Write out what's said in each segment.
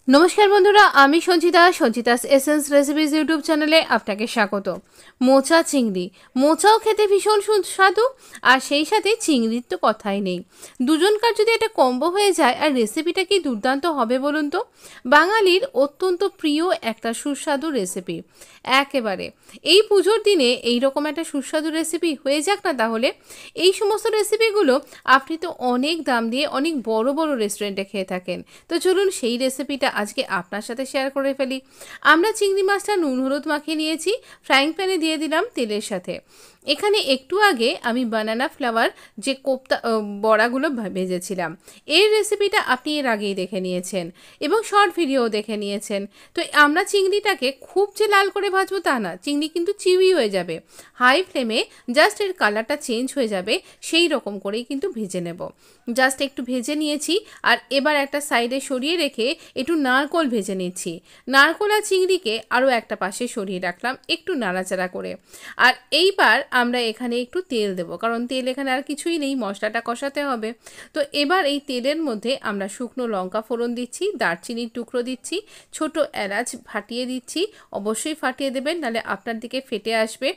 নমস্কার বন্ধুরা, আমি সঞ্চিতাস এসেন্স রেসিপিজ ইউটিউব চ্যানেলে আপনাকে স্বাগত। মোচা চিংড়ি, মোচাও খেতে ভীষণ সুস্বাদু, আর সেই সাথে চিংড়ির তো কথাই নেই। দুজনকার যদি একটা কম্বো হয়ে যায়, আর রেসিপিটা কি দুর্দান্ত হবে বলুন তো। বাঙালির অত্যন্ত প্রিয় একটা সুস্বাদু রেসিপি একেবারে। এই পুজোর দিনে এই রকম একটা সুস্বাদু রেসিপি হয়ে যাক না তাহলে। এই সমস্ত রেসিপিগুলো আপনি তো অনেক দাম দিয়ে অনেক বড় বড় রেস্টুরেন্টে খেয়ে থাকেন। তো চলুন সেই রেসিপিটা আজকে আপনার সাথে শেয়ার করে ফেলি। আমরা চিংড়ি মাছটা নুন হলুদ মাখিয়ে নিয়েছি, ফ্রাইং প্যানে দিয়ে দিলাম তেলের সাথে। এখানে একটু আগে আমি বানানা ফ্লাওয়ার যে কোপ্তা বড়াগুলো ভেজেছিলাম, এই রেসিপিটা আপনি এর আগেই দেখে নিয়েছেন এবং শর্ট ভিডিও দেখে নিয়েছেন। তো আমরা চিংড়িটাকে খুব যে লাল করে ভাজবো তা না, চিংড়ি কিন্তু চিউই হয়ে যাবে। হাই ফ্লেমে জাস্ট এর কালারটা চেঞ্জ হয়ে যাবে সেই রকম করেই কিন্তু ভেজে নেব। জাস্ট একটু ভেজে নিয়েছি, আর এবার একটা সাইডে সরিয়ে রেখে একটু নারকোল ভেজে নিচ্ছি। নারকোল আর চিংড়িকে আরও একটা পাশে সরিয়ে রাখলাম একটু নাড়াচাড়া করে। আর এইবার আমরা এখানে একটু তেল দেব, কারণ তেল এখানে আর কিছুই নেই, মশলাটা কষাতে হবে। তো এবার এই তেলের মধ্যে আমরা শুকনো লঙ্কা ফোড়ন দিচ্ছি, দারচিনির টুকরো দিচ্ছি, ছোট এলাচ ফাটিয়ে দিচ্ছি। অবশ্যই ফাটিয়ে দেবেন, নাহলে আপনার দিকে ফেটে আসবে।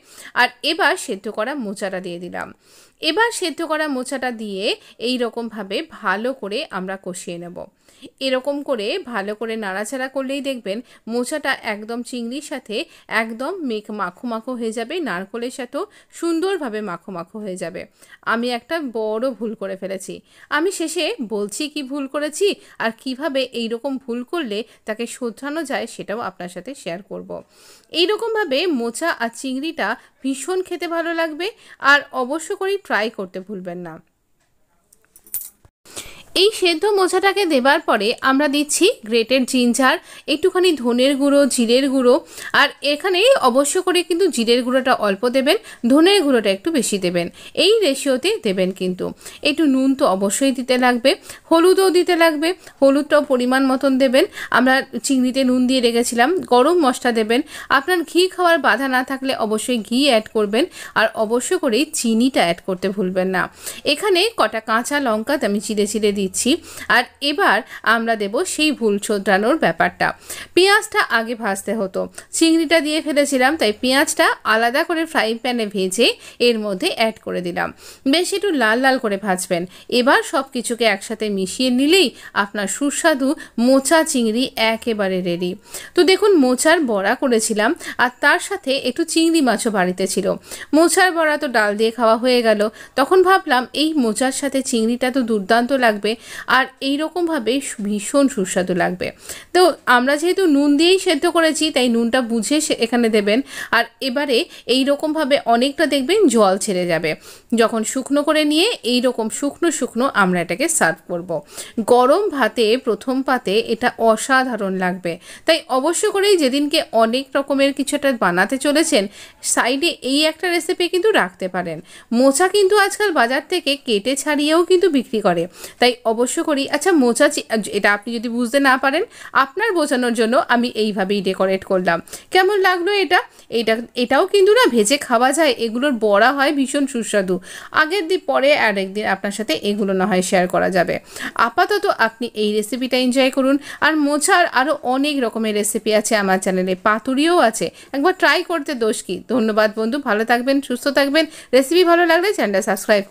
আর এবার সেদ্ধ করা মোচাটা দিয়ে দিলাম। এবার সেদ্ধ করা মোচাটা দিয়ে এই রকমভাবে ভালো করে আমরা কষিয়ে নেব। এরকম করে ভালো করে নাড়াচাড়া করলেই দেখবেন মোচাটা একদম চিংড়ির সাথে একদম মাখো মাখো হয়ে যাবে, নারকোলের সাথেও সুন্দরভাবে মাখো মাখো হয়ে যাবে। আমি একটা বড় ভুল করে ফেলেছি, আমি শেষে বলছি কি ভুল করেছি আর কিভাবে এই রকম ভুল করলে তাকে শোধরানো যায় সেটাও আপনার সাথে শেয়ার করব। এইরকমভাবে মোচা আর চিংড়িটা ভীষণ খেতে ভালো লাগবে, আর অবশ্য করেই ট্রাই করতে ভুলবেন না। এই সেদ্ধ মোচাটাকে দেবার পরে আমরা দিচ্ছি গ্রেটেড জিঞ্জার, একটুখানি ধনের গুঁড়ো, জিরের গুঁড়ো। আর এখানে অবশ্য করে কিন্তু জিরের গুঁড়োটা অল্প দেবেন, ধনের গুঁড়োটা একটু বেশি দেবেন, এই রেশিওতে দেবেন। কিন্তু একটু নুন তো অবশ্যই দিতে লাগবে, হলুদও দিতে লাগবে, হলুদটাও পরিমাণ মতন দেবেন। আমরা চিংড়িতে নুন দিয়ে রেখেছিলাম। গরম মশলা দেবেন। আপনার ঘি খাওয়ার বাধা না থাকলে অবশ্যই ঘি অ্যাড করবেন, আর অবশ্য করেই চিনিটা অ্যাড করতে ভুলবেন না। এখানে কটা কাঁচা লঙ্কা আমি চিড়ে চিড়ে দিচ্ছি। আর এবার আমরা দেব সেই ভুল শোধরানোর ব্যাপারটা। পেঁয়াজটা আগে ভাজতে হতো, চিংড়িটা দিয়ে ফেলেছিলাম, তাই পেঁয়াজটা আলাদা করে ফ্রাই প্যানে ভেজে এর মধ্যে অ্যাড করে দিলাম। বেশ একটু লাল লাল করে ভাজবেন। এবার সব কিছুকে একসাথে মিশিয়ে নিলেই আপনার সুস্বাদু মোচা চিংড়ি একেবারে রেডি। তো দেখুন, মোচার বড়া করেছিলাম, আর তার সাথে একটু চিংড়ি মাছও বাড়িতে ছিল। মোচার বড়া তো ডাল দিয়ে খাওয়া হয়ে গেল, তখন ভাবলাম এই মোচার সাথে চিংড়িটা তো দুর্দান্ত লাগবে, আর এই রকমভাবে ভীষণ সুস্বাদু লাগবে। তো আমরা যেহেতু নুন দিয়েই সেদ্ধ করেছি, তাই নুনটা বুঝে এখানে দেবেন। আর এবারে এই রকমভাবে অনেকটা দেখবেন জল ছেড়ে যাবে। যখন শুকনো করে নিয়ে এই রকম শুকনো শুকনো আমরা এটাকে সার্ভ করব। গরম ভাতে প্রথম পাতে এটা অসাধারণ লাগবে। তাই অবশ্য করেই যেদিনকে অনেক রকমের কিছু একটা বানাতে চলেছেন, সাইডে এই একটা রেসিপি কিন্তু রাখতে পারেন। মোচা কিন্তু আজকাল বাজার থেকে কেটে ছাড়িয়েও কিন্তু বিক্রি করে, তাই অবশ্য করি। আচ্ছা, মোচা এটা আপনি যদি বুঝতে না পারেন, আপনার বোঝানোর জন্য আমি এইভাবেই ডেকোরেট করলাম। কেমন লাগলো এটাও কিন্তু না ভেজে খাওয়া যায়, এগুলোর বড়া হয় ভীষণ সুস্বাদু। আগের দিন পরে আর একদিন আপনার সাথে এগুলো না হয় শেয়ার করা যাবে। আপাতত আপনি এই রেসিপিটা এনজয় করুন। আর মোচার আরও অনেক রকমের রেসিপি আছে আমার চ্যানেলে, পাতুরিও আছে, একবার ট্রাই করতে দোষ কি। ধন্যবাদ বন্ধু, ভালো থাকবেন, সুস্থ থাকবেন। রেসিপি ভালো লাগলে চ্যানেলটা সাবস্ক্রাইব